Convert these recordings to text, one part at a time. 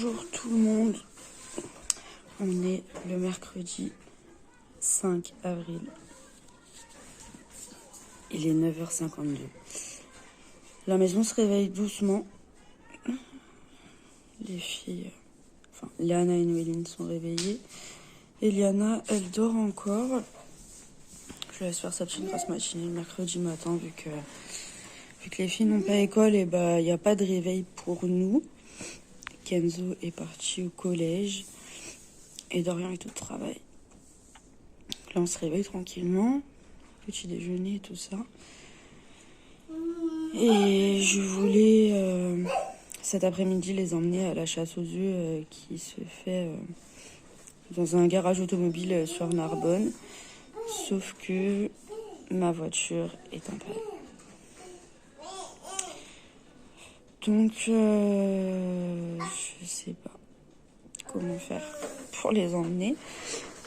Bonjour tout le monde, on est le mercredi 5 avril, il est 9h52. La maison se réveille doucement, les filles, Léana et Noéline sont réveillées. Eliana, elle dort encore. Je laisse faire sa petite grasse matinée le mercredi matin vu que les filles n'ont pas école, et il n'y a pas de réveil pour nous. Kenzo est parti au collège et Dorian est au travail. Là, on se réveille tranquillement, petit déjeuner et tout ça. Et je voulais cet après-midi les emmener à la chasse aux œufs qui se fait dans un garage automobile sur Narbonne. Sauf que ma voiture est en panne. Donc, je sais pas comment faire pour les emmener.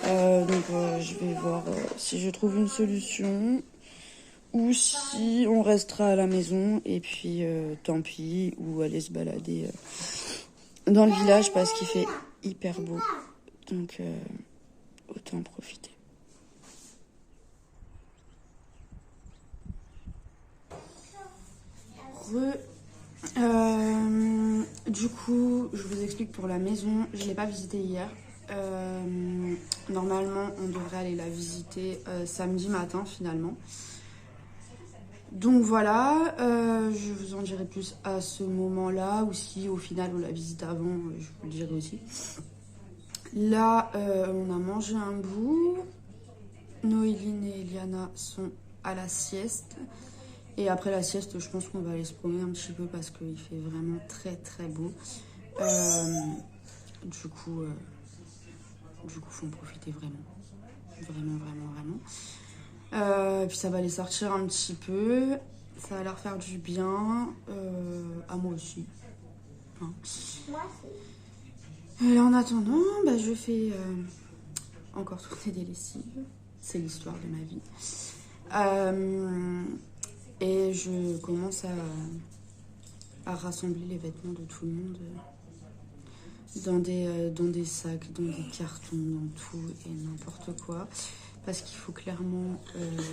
Je vais voir si je trouve une solution ou si on restera à la maison et puis tant pis, ou aller se balader dans le village parce qu'il fait hyper beau. Donc, autant en profiter. Du coup, je vous explique pour la maison. Je ne l'ai pas visitée hier. Normalement, on devrait aller la visiter samedi matin finalement. Donc voilà, je vous en dirai plus à ce moment-là, ou si au final on la visite avant, je vous le dirai aussi. Là, on a mangé un bout. Noéline et Eliana sont à la sieste. Et après la sieste, je pense qu'on va aller se promener un petit peu parce qu'il fait vraiment très très beau. Du coup, faut en profiter vraiment. Vraiment. Puis ça va les sortir un petit peu. Ça va leur faire du bien. À moi aussi. Hein. Moi aussi. Et en attendant, je fais encore tourner des lessives. C'est l'histoire de ma vie. Et je commence à rassembler les vêtements de tout le monde dans des sacs, dans des cartons, dans tout et n'importe quoi. Parce qu'il faut clairement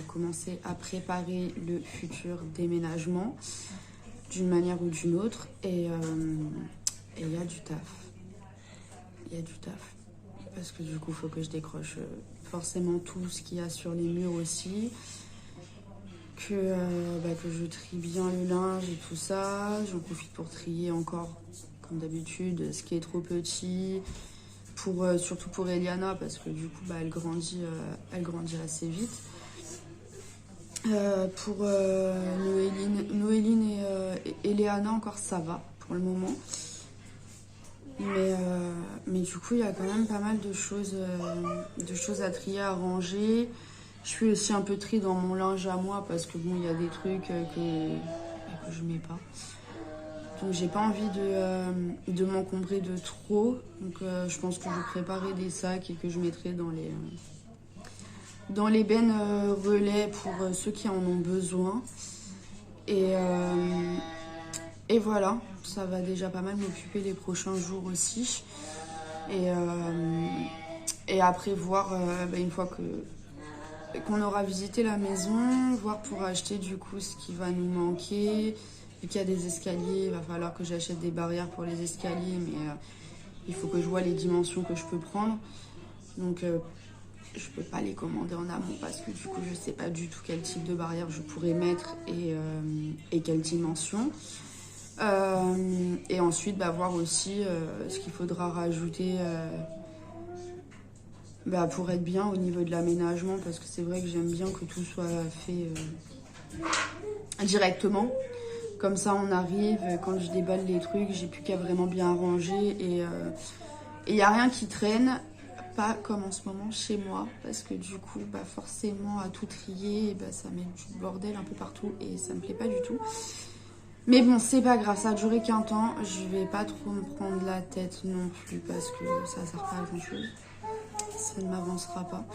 commencer à préparer le futur déménagement d'une manière ou d'une autre. Et il y a du taf. Parce que du coup, il faut que je décroche forcément tout ce qu'il y a sur les murs aussi. Que je trie bien le linge et tout ça. J'en profite pour trier encore, comme d'habitude, ce qui est trop petit. Surtout pour Eliana, parce que du coup, elle grandit assez vite. Pour Noéline et Léana, encore ça va pour le moment. Mais du coup, il y a quand même pas mal de choses à trier, à ranger. Je suis aussi un peu tri dans mon linge à moi parce que il y a des trucs que je mets pas. Donc j'ai pas envie de m'encombrer de trop. Donc je pense que je préparerai des sacs et que je mettrai dans les bennes relais pour ceux qui en ont besoin. Et voilà, ça va déjà pas mal m'occuper les prochains jours aussi. Et après voir, une fois qu'on aura visité la maison, voir pour acheter du coup ce qui va nous manquer. Vu qu'il y a des escaliers, il va falloir que j'achète des barrières pour les escaliers, mais il faut que je vois les dimensions que je peux prendre. Donc je peux pas les commander en amont parce que du coup je sais pas du tout quel type de barrière je pourrais mettre et quelle dimension. Et ensuite voir aussi ce qu'il faudra rajouter pour être bien au niveau de l'aménagement, parce que c'est vrai que j'aime bien que tout soit fait directement. Comme ça on arrive, quand je déballe les trucs, j'ai plus qu'à vraiment bien ranger et il n'y a rien qui traîne, pas comme en ce moment chez moi, parce que du coup forcément à tout trier, ça met du bordel un peu partout et ça me plaît pas du tout. Mais bon, c'est pas grave, ça a duré qu'un temps, je vais pas trop me prendre la tête non plus parce que ça sert pas à grand chose. Ça ne m'avancera pas.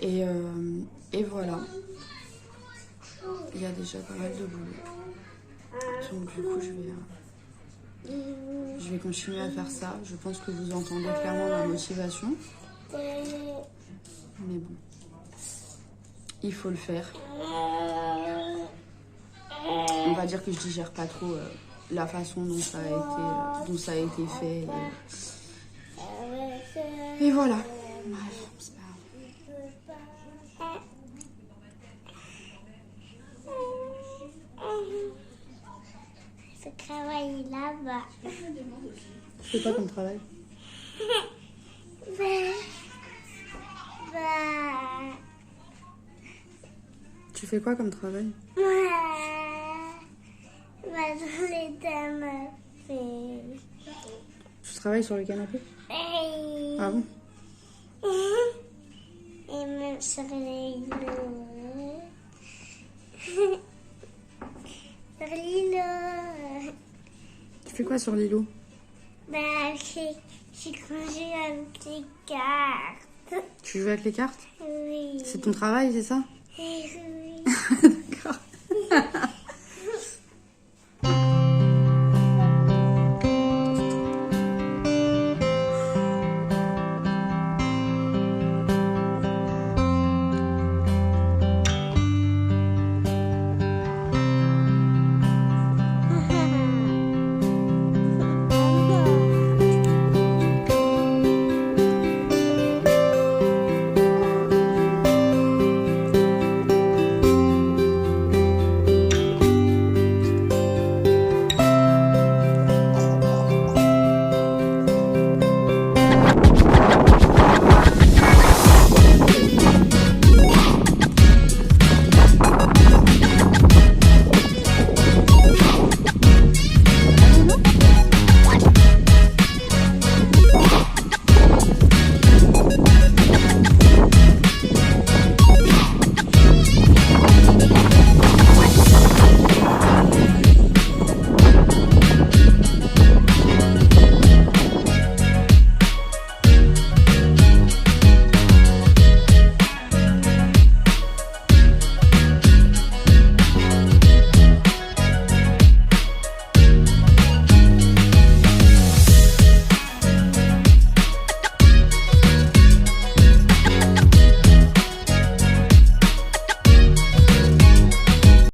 Et voilà. Il y a déjà pas mal de boulot. Donc du coup, Je vais continuer à faire ça. Je pense que vous entendez clairement ma motivation. Mais bon, il faut le faire. On va dire que je digère pas trop la façon dont ça a été fait. Et voilà. Bref, c'est pas grave. Je travaille là-bas. Tu fais quoi comme travail? Tu fais quoi comme travail? Dans les canapés. Tu travailles sur le canapé? Ah bon? Et même sur les îlots. Sur l'îlot. Tu fais quoi sur l'îlot? J'ai conduit avec les cartes. Tu joues avec les cartes? Oui. C'est ton travail, c'est ça? Oui.